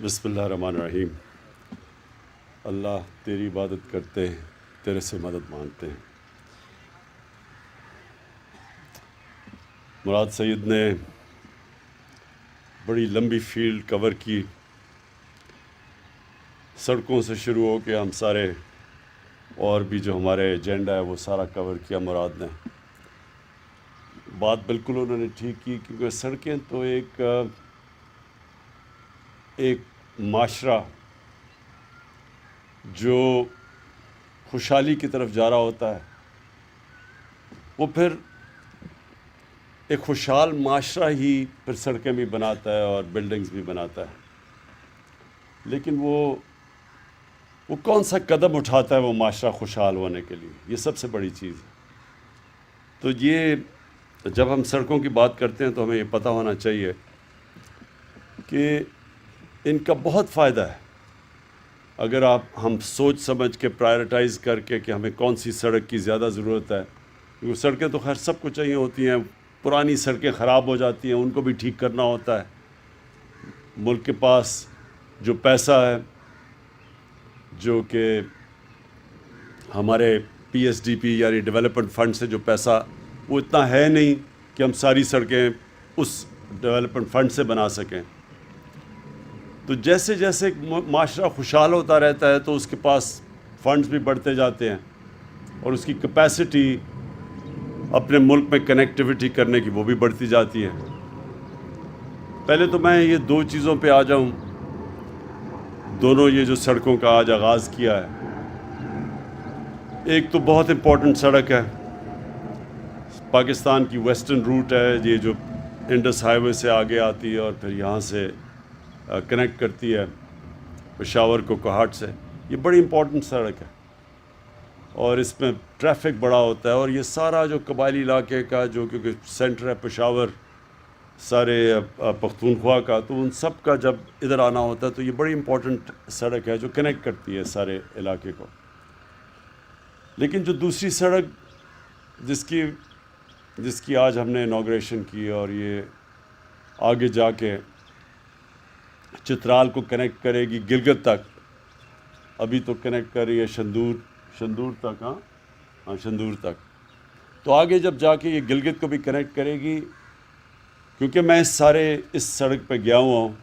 بسم اللہ الرحمن الرحیم۔ اللہ تیری عبادت کرتے ہیں، تیرے سے مدد مانگتے ہیں۔ مراد سید نے بڑی لمبی فیلڈ کور کی، سڑکوں سے شروع ہو کے ہم سارے اور بھی جو ہمارے ایجنڈا ہے وہ سارا کور کیا مراد نے۔ بات بالکل انہوں نے ٹھیک کی، کیونکہ سڑکیں تو ایک معاشرہ جو خوشحالی کی طرف جا رہا ہوتا ہے، وہ پھر ایک خوشحال معاشرہ ہی پھر سڑکیں بھی بناتا ہے اور بلڈنگز بھی بناتا ہے۔ لیکن وہ کون سا قدم اٹھاتا ہے وہ معاشرہ خوشحال ہونے کے لیے، یہ سب سے بڑی چیز ہے۔ تو یہ جب ہم سڑکوں کی بات کرتے ہیں تو ہمیں یہ پتہ ہونا چاہیے کہ ان کا بہت فائدہ ہے۔ اگر ہم سوچ سمجھ کے پرائرٹائز کر کے کہ ہمیں کون سی سڑک کی زیادہ ضرورت ہے، کیونکہ سڑکیں تو خیر سب کو چاہیے ہوتی ہیں، پرانی سڑکیں خراب ہو جاتی ہیں، ان کو بھی ٹھیک کرنا ہوتا ہے۔ ملک کے پاس جو پیسہ ہے، جو کہ ہمارے پی ایس ڈی پی یعنی ڈیولپمنٹ فنڈ سے جو پیسہ، وہ اتنا ہے نہیں کہ ہم ساری سڑکیں اس ڈیولپمنٹ فنڈ سے بنا سکیں۔ تو جیسے جیسے معاشرہ خوشحال ہوتا رہتا ہے تو اس کے پاس فنڈز بھی بڑھتے جاتے ہیں اور اس کی کیپیسٹی اپنے ملک میں کنیکٹیوٹی کرنے کی وہ بھی بڑھتی جاتی ہے۔ پہلے تو میں یہ دو چیزوں پہ آ جاؤں، دونوں یہ جو سڑکوں کا آج آغاز کیا ہے، ایک تو بہت امپورٹنٹ سڑک ہے، پاکستان کی ویسٹرن روٹ ہے، یہ جو انڈس ہائی وے سے آگے آتی ہے اور پھر یہاں سے کنیکٹ کرتی ہے پشاور کو کوہاٹ سے۔ یہ بڑی امپورٹنٹ سڑک ہے اور اس میں ٹریفک بڑا ہوتا ہے، اور یہ سارا جو قبائلی علاقے کا جو کیونکہ سینٹر ہے پشاور سارے پختونخوا کا، تو ان سب کا جب ادھر آنا ہوتا ہے تو یہ بڑی امپورٹنٹ سڑک ہے جو کنیکٹ کرتی ہے سارے علاقے کو۔ لیکن جو دوسری سڑک جس کی آج ہم نے انوگریشن کی اور یہ آگے جا کے چترال کو کنیکٹ کرے گی گلگت تک، ابھی تو کنیکٹ کر رہی ہے شندور تک، شندور تک، تو آگے جب جا کے یہ گلگت کو بھی کنیکٹ کرے گی، کیونکہ میں اس سڑک پہ گیا ہوا ہوں،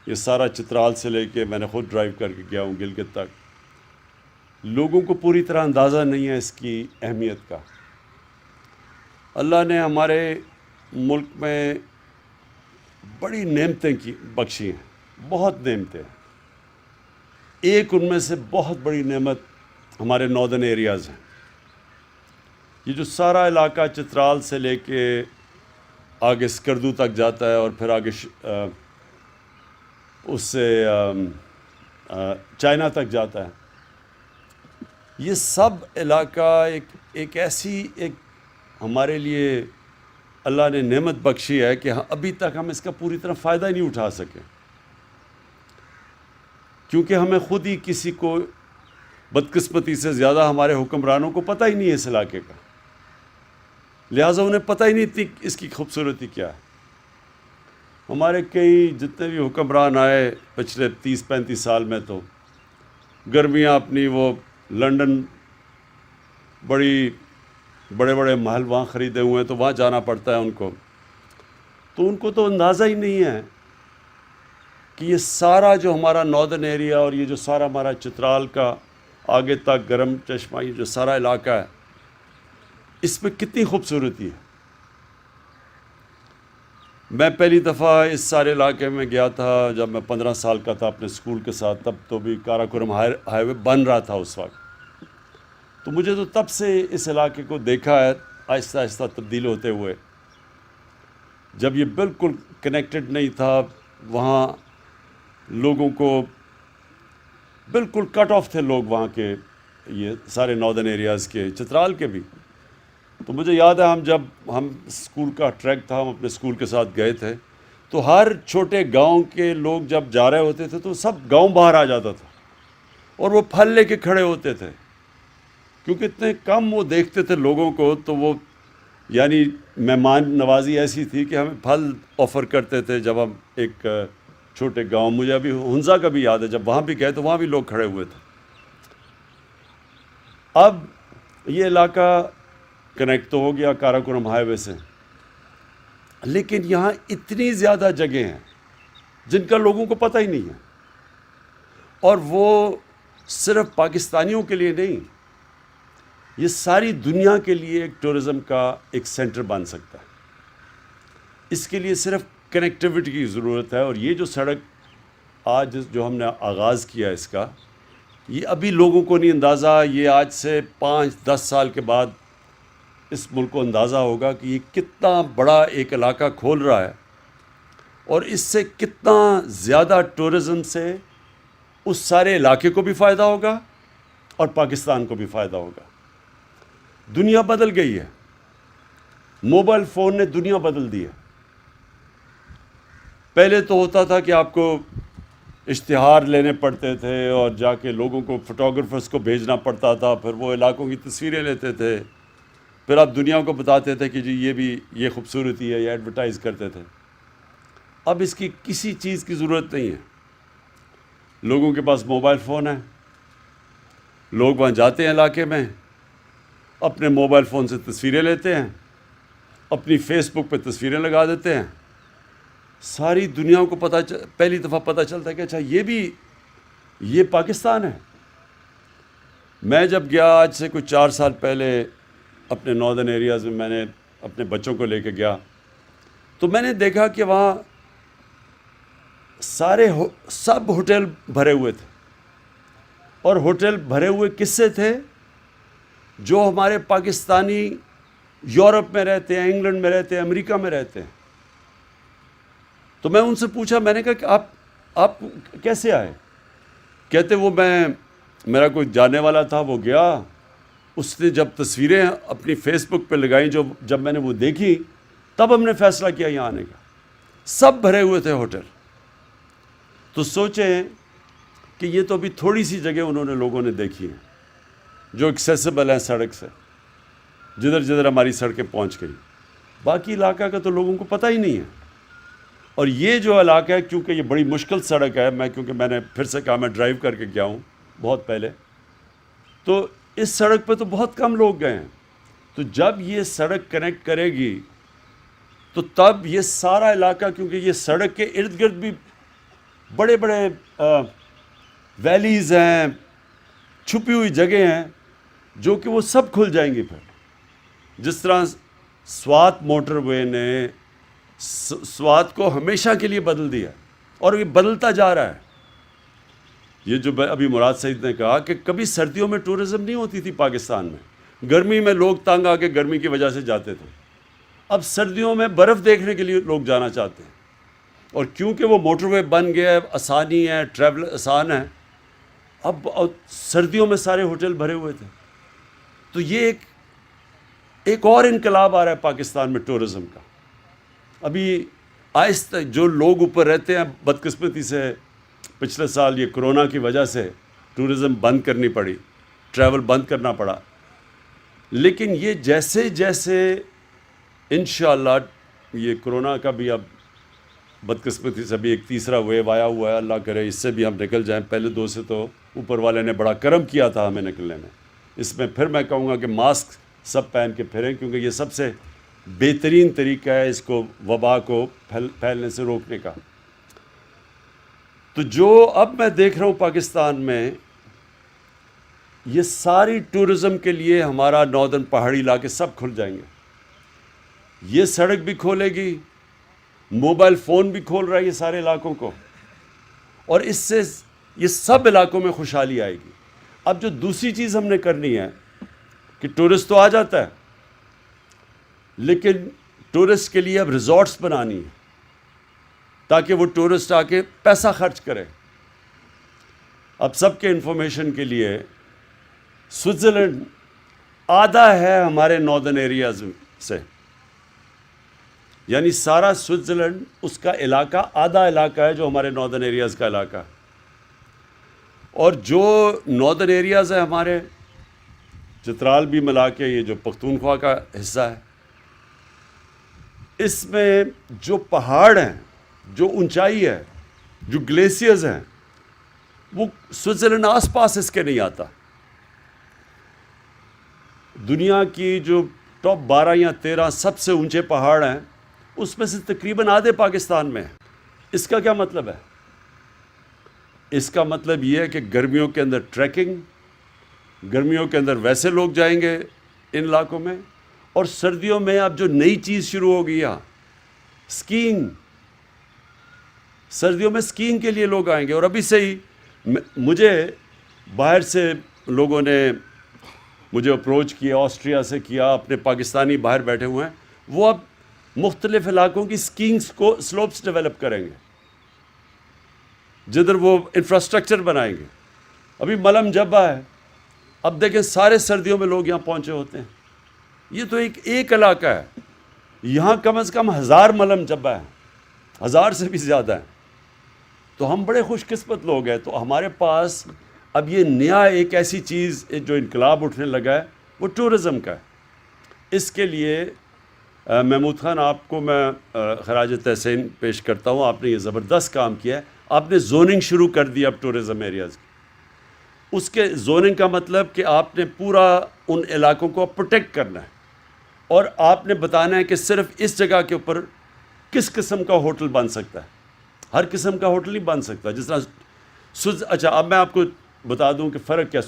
یہ سارا چترال سے لے کے میں نے خود ڈرائیو کر کے گیا ہوں گلگت تک۔ لوگوں کو پوری طرح اندازہ نہیں ہے اس کی اہمیت کا۔ اللہ نے ہمارے ملک میں بڑی نعمتیں بخشی ہیں، بہت نعمتیں۔ ایک ان میں سے بہت بڑی نعمت ہمارے ناردرن ایریاز ہیں۔ یہ جو سارا علاقہ چترال سے لے کے آگے اسکردو تک جاتا ہے اور پھر آگے اس سے چائنا تک جاتا ہے، یہ سب علاقہ ایک ایسی ہمارے لیے اللہ نے نعمت بخشی ہے کہ ابھی تک ہم اس کا پوری طرح فائدہ ہی نہیں اٹھا سکے، کیونکہ ہمیں خود ہی کسی کو بدقسمتی سے زیادہ ہمارے حکمرانوں کو پتہ ہی نہیں ہے اس علاقے کا، لہٰذا انہیں پتہ ہی نہیں تھی اس کی خوبصورتی کیا ہے۔ ہمارے کئی جتنے بھی حکمران آئے پچھلے 30-35 سال میں، تو گرمیاں اپنی وہ لنڈن بڑے بڑے محل وہاں خریدے ہوئے ہیں، تو وہاں جانا پڑتا ہے ان کو، تو ان کو تو اندازہ ہی نہیں ہے کہ یہ سارا جو ہمارا ناردرن ایریا اور یہ جو سارا ہمارا چترال کا آگے تک گرم چشمہ، یہ جو سارا علاقہ ہے، اس میں کتنی خوبصورتی ہے۔ میں پہلی دفعہ اس سارے علاقے میں گیا تھا جب میں 15 سال کا تھا اپنے اسکول کے ساتھ، تب تو بھی کاراکورم ہائی وے بن رہا تھا اس وقت، تو مجھے تو تب سے اس علاقے کو دیکھا ہے آہستہ آہستہ تبدیل ہوتے ہوئے۔ جب یہ بالکل کنیکٹڈ نہیں تھا، وہاں لوگوں کو بالکل کٹ آف تھے لوگ وہاں کے، یہ سارے ناردرن ایریاز کے، چترال کے بھی۔ تو مجھے یاد ہے ہم اسکول کا ٹریک تھا، ہم اپنے اسکول کے ساتھ گئے تھے، تو ہر چھوٹے گاؤں کے لوگ جب جا رہے ہوتے تھے تو سب گاؤں باہر آ جاتا تھا اور وہ پھل لے کے کھڑے ہوتے تھے، کیونکہ اتنے کم وہ دیکھتے تھے لوگوں کو، تو وہ یعنی مہمان نوازی ایسی تھی کہ ہمیں پھل آفر کرتے تھے جب ہم ایک چھوٹے گاؤں. مجھے ابھی ہنزا کا بھی یاد ہے، جب وہاں بھی گئے تو وہاں بھی لوگ کھڑے ہوئے تھے. اب یہ علاقہ کنیکٹ تو ہو گیا کاراکورم ہائی وے سے، لیکن یہاں اتنی زیادہ جگہیں ہیں جن کا لوگوں کو پتہ ہی نہیں ہے، اور وہ صرف پاکستانیوں کے لیے نہیں، یہ ساری دنیا کے لیے ایک ٹورزم کا ایک سینٹر بن سکتا ہے. اس کے لیے صرف کنیکٹیوٹی کی ضرورت ہے. اور یہ جو سڑک آج جو ہم نے آغاز کیا اس کا، یہ ابھی لوگوں کو نہیں اندازہ، یہ آج سے 5-10 سال کے بعد اس ملک کو اندازہ ہوگا کہ یہ کتنا بڑا ایک علاقہ کھول رہا ہے، اور اس سے کتنا زیادہ ٹورزم سے اس سارے علاقے کو بھی فائدہ ہوگا اور پاکستان کو بھی فائدہ ہوگا. دنیا بدل گئی ہے، موبائل فون نے دنیا بدل دی ہے. پہلے تو ہوتا تھا کہ آپ کو اشتہار لینے پڑتے تھے اور جا کے لوگوں کو فوٹوگرافرز کو بھیجنا پڑتا تھا، پھر وہ علاقوں کی تصویریں لیتے تھے، پھر آپ دنیا کو بتاتے تھے کہ جی یہ بھی یہ خوبصورتی ہے، یہ ایڈورٹائز کرتے تھے. اب اس کی کسی چیز کی ضرورت نہیں ہے. لوگوں کے پاس موبائل فون ہے، لوگ وہاں جاتے ہیں علاقے میں، اپنے موبائل فون سے تصویریں لیتے ہیں، اپنی فیس بک پہ تصویریں لگا دیتے ہیں. ساری دنیا کو پہلی دفعہ پتہ چلتا ہے کہ اچھا یہ پاکستان ہے. میں جب گیا آج سے کوئی 4 سال پہلے اپنے ناردرن ایریاز میں، میں نے اپنے بچوں کو لے کے گیا تو میں نے دیکھا کہ وہاں سب ہوٹل بھرے ہوئے تھے. اور ہوٹل بھرے ہوئے کس سے تھے؟ جو ہمارے پاکستانی یورپ میں رہتے ہیں، انگلینڈ میں رہتے ہیں، امریکہ میں رہتے ہیں. تو میں ان سے پوچھا، میں نے کہا کہ آپ کیسے آئے؟ کہتے وہ میرا کوئی جانے والا تھا، وہ گیا، اس نے جب تصویریں اپنی فیس بک پہ لگائیں، جب میں نے وہ دیکھی تب ہم نے فیصلہ کیا یہاں آنے کا. سب بھرے ہوئے تھے ہوٹل. تو سوچیں کہ یہ تو ابھی تھوڑی سی جگہ انہوں نے لوگوں نے دیکھی ہیں جو ایکسیسیبل ہیں سڑک سے، جدھر جدھر ہماری سڑکیں پہنچ گئی. باقی علاقہ کا تو لوگوں کو پتہ ہی نہیں ہے. اور یہ جو علاقہ ہے، کیونکہ یہ بڑی مشکل سڑک ہے، کیونکہ میں نے پھر سے کہا میں ڈرائیو کر کے گیا ہوں بہت پہلے، تو اس سڑک پہ تو بہت کم لوگ گئے ہیں. تو جب یہ سڑک کنیکٹ کرے گی تو تب یہ سارا علاقہ، کیونکہ یہ سڑک کے ارد گرد بھی بڑے بڑے ویلیز ہیں، چھپی ہوئی جگہیں ہیں، جو کہ وہ سب کھل جائیں گی. پھر جس طرح سوات موٹر وے نے سوات کو ہمیشہ کے لیے بدل دیا، اور یہ بدلتا جا رہا ہے. یہ جو ابھی مراد سعید نے کہا کہ کبھی سردیوں میں ٹورزم نہیں ہوتی تھی پاکستان میں، گرمی میں لوگ تنگ آ کے گرمی کی وجہ سے جاتے تھے. اب سردیوں میں برف دیکھنے کے لیے لوگ جانا چاہتے ہیں، اور کیونکہ وہ موٹر وے بن گیا ہے، آسانی ہے، ٹریول آسان ہے. اب سردیوں میں سارے ہوٹل بھرے ہوئے تھے. تو یہ ایک اور انقلاب آ رہا ہے پاکستان میں ٹورزم کا. ابھی آہستہ جو لوگ اوپر رہتے ہیں، بدقسمتی سے پچھلے سال یہ کرونا کی وجہ سے ٹورزم بند کرنی پڑی، ٹریول بند کرنا پڑا. لیکن یہ جیسے جیسے انشاءاللہ یہ کرونا کا بھی اب بدقسمتی سے بھی ایک تیسرا ویو آیا ہوا ہے، اللہ کرے اس سے بھی ہم نکل جائیں. پہلے 2 سے تو اوپر والے نے بڑا کرم کیا تھا ہمیں نکلنے میں. اس میں پھر میں کہوں گا کہ ماسک سب پہن کے پھریں، کیونکہ یہ سب سے بہترین طریقہ ہے اس کو، وبا کو پھیلنے سے روکنے کا. تو جو اب میں دیکھ رہا ہوں پاکستان میں، یہ ساری ٹورزم کے لیے ہمارا ناردرن پہاڑی علاقے سب کھل جائیں گے. یہ سڑک بھی کھولے گی، موبائل فون بھی کھول رہا ہے یہ سارے علاقوں کو، اور اس سے یہ سب علاقوں میں خوشحالی آئے گی. اب جو دوسری چیز ہم نے کرنی ہے کہ ٹورسٹ تو آ جاتا ہے، لیکن ٹورسٹ کے لیے اب ریزورٹس بنانی ہے تاکہ وہ ٹورسٹ آ کے پیسہ خرچ کرے. اب سب کے انفارمیشن کے لیے سوئٹزرلینڈ آدھا ہے ہمارے ناردرن ایریاز سے، یعنی سارا سوئٹزرلینڈ اس کا علاقہ آدھا علاقہ ہے جو ہمارے ناردرن ایریاز کا علاقہ. اور جو ناردرن ایریاز ہیں ہمارے چترال بھی ملا کے، یہ جو پختونخوا کا حصہ ہے، اس میں جو پہاڑ ہیں، جو اونچائی ہے، جو گلیشیئرز ہیں وہ سوئٹزرلینڈ آس پاس اس کے نہیں آتا. دنیا کی جو ٹاپ 12 یا 13 سب سے اونچے پہاڑ ہیں اس میں سے تقریباً آدھے پاکستان میں ہیں. اس کا کیا مطلب ہے؟ اس کا مطلب یہ ہے کہ گرمیوں کے اندر ٹریکنگ، گرمیوں کے اندر ویسے لوگ جائیں گے ان علاقوں میں، اور سردیوں میں اب جو نئی چیز شروع ہو گئی ہے اسکیئنگ، سردیوں میں اسکیئنگ کے لیے لوگ آئیں گے. اور ابھی سے ہی مجھے باہر سے لوگوں نے مجھے اپروچ کیا، آسٹریا سے کیا، اپنے پاکستانی باہر بیٹھے ہوئے ہیں، وہ اب مختلف علاقوں کی اسکیئنگ کو سلوپس ڈیولپ کریں گے جدھر وہ انفراسٹرکچر بنائیں گے. ابھی ملم جبہ ہے، اب دیکھیں سارے سردیوں میں لوگ یہاں پہنچے ہوتے ہیں. یہ تو ایک علاقہ ہے، یہاں کم از کم 1000 ملم جبہ ہیں، 1000 سے بھی زیادہ ہیں. تو ہم بڑے خوش قسمت لوگ ہیں. تو ہمارے پاس اب یہ نیا ایک ایسی چیز جو انقلاب اٹھنے لگا ہے وہ ٹورزم کا ہے. اس کے لیے محمود خان آپ کو میں خراج تحسین پیش کرتا ہوں. آپ نے یہ زبردست کام کیا ہے. آپ نے زوننگ شروع کر دی اب ٹورزم ایریاز کی. اس کے زوننگ کا مطلب کہ آپ نے پورا ان علاقوں کو پروٹیکٹ کرنا ہے، اور آپ نے بتانا ہے کہ صرف اس جگہ کے اوپر کس قسم کا ہوٹل بن سکتا ہے. ہر قسم کا ہوٹل نہیں بن سکتا. جس طرح اچھا اب میں آپ کو بتا دوں کہ فرق کیا.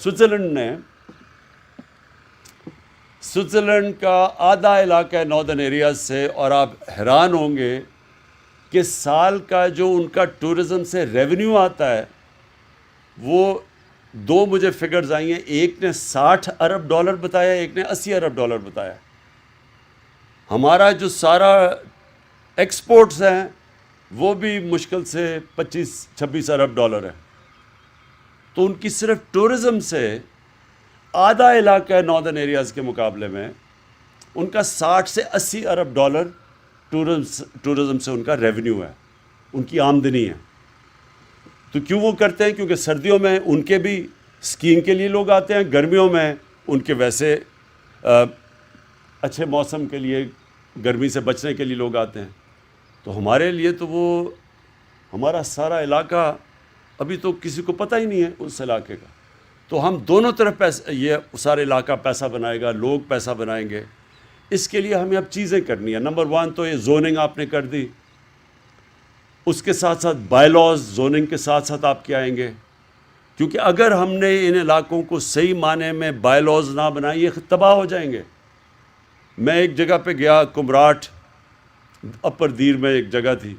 سوئٹزرلینڈ کا آدھا علاقہ ہے ناردرن ایریاز سے، اور آپ حیران ہوں گے کہ سال کا جو ان کا ٹورزم سے ریونیو آتا ہے وہ 2 مجھے فگرز آئی ہیں. ایک نے $60 ارب بتایا، ایک نے $80 ارب بتایا. ہمارا جو سارا ایکسپورٹس ہیں وہ بھی مشکل سے 25-26 ارب ڈالر ہے. تو ان کی صرف ٹورزم سے آدھا علاقہ ہے ناردرن ایریاز کے مقابلے میں، ان کا 60 سے 80 ارب ڈالر ٹورزم سے ان کا ریونیو ہے، ان کی آمدنی ہے. تو کیوں وہ کرتے ہیں؟ کیونکہ سردیوں میں ان کے بھی اسکیئنگ کے لیے لوگ آتے ہیں، گرمیوں میں ان کے ویسے اچھے موسم کے لیے، گرمی سے بچنے کے لیے لوگ آتے ہیں. تو ہمارے لیے تو وہ ہمارا سارا علاقہ ابھی تو کسی کو پتہ ہی نہیں ہے اس علاقے کا. تو ہم دونوں طرف پیسہ، یہ سارے علاقہ پیسہ بنائے گا، لوگ پیسہ بنائیں گے. اس کے لیے ہمیں اب چیزیں کرنی ہیں. نمبر 1 تو یہ زوننگ آپ نے کر دی، اس کے ساتھ ساتھ بائی لاز زوننگ کے ساتھ ساتھ آپ کے آئیں گے. کیونکہ اگر ہم نے ان علاقوں کو صحیح معنی میں بائی لاز نہ بنائیں یہ تباہ ہو جائیں گے. میں ایک جگہ پہ گیا، کمراٹ اپر دیر میں ایک جگہ تھی،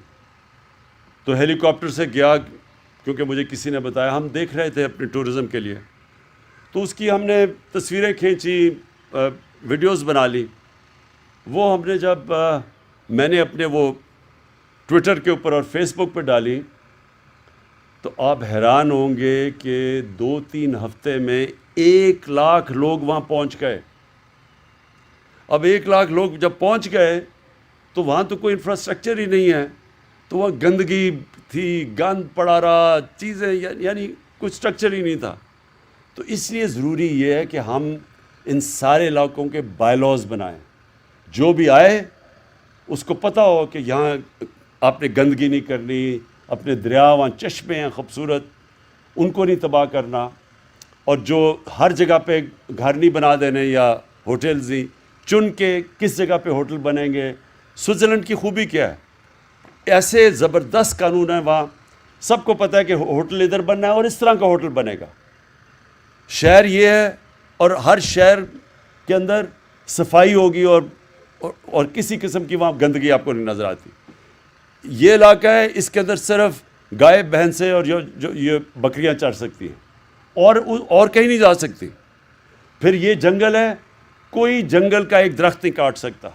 تو ہیلی کاپٹر سے گیا کیونکہ مجھے کسی نے بتایا. ہم دیکھ رہے تھے اپنے ٹورزم کے لیے، تو اس کی ہم نے تصویریں کھینچی، ویڈیوز بنا لی. وہ ہم نے جب میں نے اپنے وہ ٹویٹر کے اوپر اور فیس بک پہ ڈالی تو آپ حیران ہوں گے کہ 2-3 ہفتے میں 1 لاکھ لوگ وہاں پہنچ گئے. اب 1 لاکھ لوگ جب پہنچ گئے تو وہاں تو کوئی انفراسٹرکچر ہی نہیں ہے، تو وہاں گندگی تھی، گند پڑا رہا، چیزیں یعنی کوئی اسٹرکچر ہی نہیں تھا. تو اس لیے ضروری یہ ہے کہ ہم ان سارے علاقوں کے بائی لاز بنائیں. جو بھی آئے اس کو پتہ ہو کہ یہاں آپ نے گندگی نہیں کرنی، اپنے دریا وہاں چشمے ہیں خوبصورت ان کو نہیں تباہ کرنا، اور جو ہر جگہ پہ گھر نہیں بنا دینے یا ہوٹلز نہیں، چن کے کس جگہ پہ ہوٹل بنیں گے. سوئٹزرلینڈ کی خوبی کیا ہے؟ ایسے زبردست قانون ہیں وہاں، سب کو پتہ ہے کہ ہوٹل ادھر بننا ہے اور اس طرح کا ہوٹل بنے گا. شہر یہ ہے، اور ہر شہر کے اندر صفائی ہوگی اور کسی قسم کی وہاں گندگی آپ کو نہیں نظر آتی. یہ علاقہ ہے، اس کے اندر صرف گائے بھینسیں اور جو یہ بکریاں چر سکتی ہیں اور کہیں نہیں جا سکتی. پھر یہ جنگل ہے، کوئی جنگل کا ایک درخت نہیں کاٹ سکتا.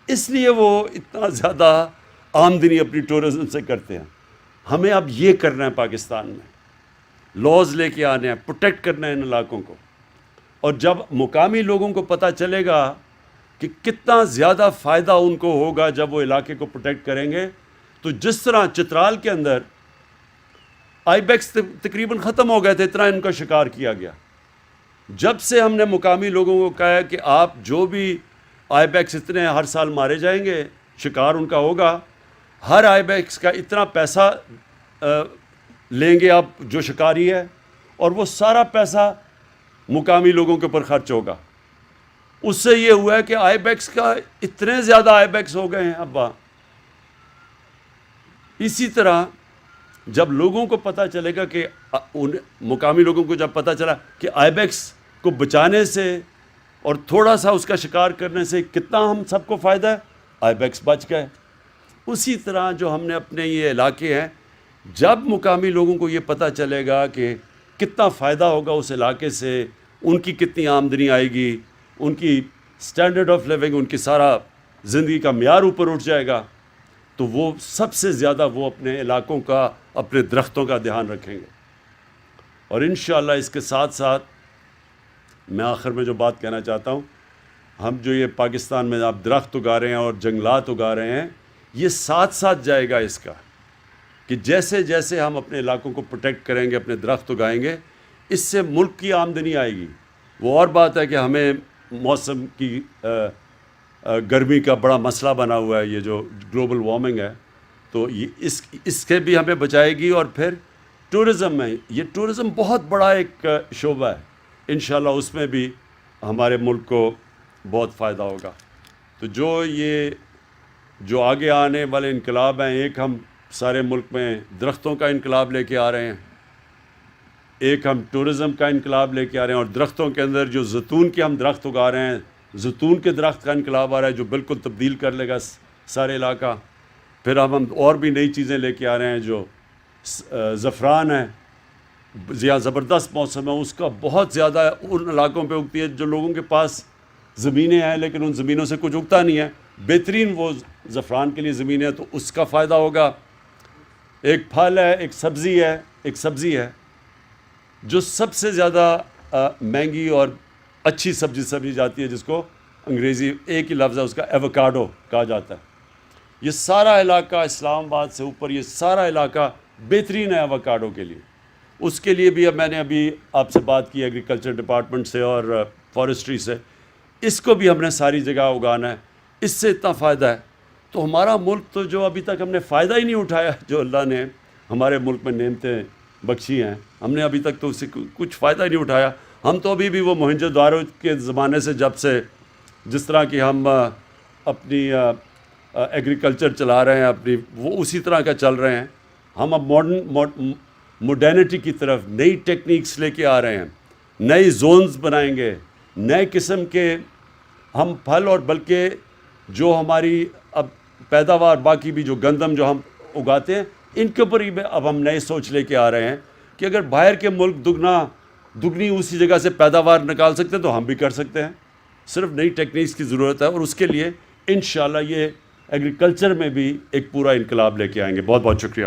اس لیے وہ اتنا زیادہ آمدنی اپنی ٹورزم سے کرتے ہیں. ہمیں اب یہ کرنا ہے، پاکستان میں لاز لے کے آنے ہیں، پروٹیکٹ کرنا ہے ان علاقوں کو. اور جب مقامی لوگوں کو پتہ چلے گا کہ کتنا زیادہ فائدہ ان کو ہوگا جب وہ علاقے کو پروٹیکٹ کریں گے، تو جس طرح چترال کے اندر آئی بیکس تقریباً ختم ہو گئے تھے، اتنا ان کا شکار کیا گیا. جب سے ہم نے مقامی لوگوں کو کہا ہے کہ آپ جو بھی آئی بیکس اتنے ہر سال مارے جائیں گے، شکار ان کا ہوگا، ہر آئی بیکس کا اتنا پیسہ لیں گے آپ جو شکاری ہے، اور وہ سارا پیسہ مقامی لوگوں کے اوپر خرچ ہوگا. اس سے یہ ہوا ہے کہ آئی بیکس کا اتنے زیادہ آئی بیکس ہو گئے ہیں ابا. اسی طرح جب لوگوں کو پتہ چلے گا کہ مقامی لوگوں کو جب پتہ چلا کہ آئی بیکس کو بچانے سے اور تھوڑا سا اس کا شکار کرنے سے کتنا ہم سب کو فائدہ ہے، آئی بیکس بچ گئے. اسی طرح جو ہم نے اپنے یہ علاقے ہیں، جب مقامی لوگوں کو یہ پتہ چلے گا کہ کتنا فائدہ ہوگا اس علاقے سے، ان کی کتنی آمدنی آئے گی، ان کی سٹینڈرڈ آف لیونگ، ان کی سارا زندگی کا معیار اوپر اٹھ جائے گا، تو وہ سب سے زیادہ وہ اپنے علاقوں کا، اپنے درختوں کا دھیان رکھیں گے. اور انشاءاللہ اس کے ساتھ ساتھ میں آخر میں جو بات کہنا چاہتا ہوں، ہم جو یہ پاکستان میں آپ درخت اگا رہے ہیں اور جنگلات اگا رہے ہیں، یہ ساتھ ساتھ جائے گا اس کا کہ جیسے جیسے ہم اپنے علاقوں کو پروٹیکٹ کریں گے، اپنے درخت اگائیں گے، اس سے ملک کی آمدنی آئے گی. وہ اور بات ہے کہ ہمیں موسم کی گرمی کا بڑا مسئلہ بنا ہوا ہے، یہ جو گلوبل وارمنگ ہے، تو یہ اس کے بھی ہمیں بچائے گی. اور پھر ٹورزم میں، یہ ٹورزم بہت بڑا ایک شعبہ ہے، انشاءاللہ اس میں بھی ہمارے ملک کو بہت فائدہ ہوگا. تو جو آگے آنے والے انقلاب ہیں، ایک ہم سارے ملک میں درختوں کا انقلاب لے کے آ رہے ہیں، ایک ہم ٹورزم کا انقلاب لے کے آ رہے ہیں، اور درختوں کے اندر جو زیتون کے ہم درخت اگا رہے ہیں، زیتون کے درخت کا انقلاب آ رہا ہے جو بالکل تبدیل کر لے گا سارے علاقہ. پھر ہم اور بھی نئی چیزیں لے کے آ رہے ہیں، جو زعفران ہے، یا زبردست موسم ہے، اس کا بہت زیادہ ان علاقوں پہ اگتی ہے جو لوگوں کے پاس زمینیں ہیں لیکن ان زمینوں سے کچھ اگتا نہیں ہے. بہترین وہ زعفران کے لیے زمینیں ہیں، تو اس کا فائدہ ہوگا. ایک پھل ہے، ایک سبزی ہے جو سب سے زیادہ مہنگی اور اچھی سبزی سمجھی جاتی ہے، جس کو انگریزی ایک ہی لفظ ہے اس کا، ایووکاڈو کہا جاتا ہے. یہ سارا علاقہ اسلام آباد سے اوپر، یہ سارا علاقہ بہترین ہے ایووکاڈو کے لیے. اس کے لیے بھی میں نے ابھی آپ سے بات کی ایگریکلچر ڈپارٹمنٹ سے اور فارسٹری سے، اس کو بھی ہم نے ساری جگہ اگانا ہے. اس سے اتنا فائدہ ہے. تو ہمارا ملک تو جو ابھی تک ہم نے فائدہ ہی نہیں اٹھایا، جو اللہ نے ہمارے ملک میں نعمتیں بخشی ہیں، ہم نے ابھی تک تو اس سے کچھ فائدہ ہی نہیں اٹھایا. ہم تو ابھی بھی وہ موہنجو دارو کے زمانے سے، جب سے جس طرح کہ ہم اپنی ایگریکلچر چلا رہے ہیں وہ اسی طرح کا چل رہے ہیں. ہم اب ماڈرنٹی کی طرف نئی ٹیکنیکس لے کے آ رہے ہیں، نئی زونز بنائیں گے، نئے قسم کے ہم پھل، اور بلکہ جو ہماری اب پیداوار، باقی بھی جو گندم جو ہم اگاتے ہیں، ان کے اوپر ہی اب ہم نئے سوچ لے کے آ رہے ہیں کہ اگر باہر کے ملک دگنی اسی جگہ سے پیداوار نکال سکتے ہیں تو ہم بھی کر سکتے ہیں. صرف نئی ٹیکنیکس کی ضرورت ہے، اور اس کے لیے انشاءاللہ یہ ایگریکلچر میں بھی ایک پورا انقلاب لے کے آئیں گے. بہت بہت شکریہ.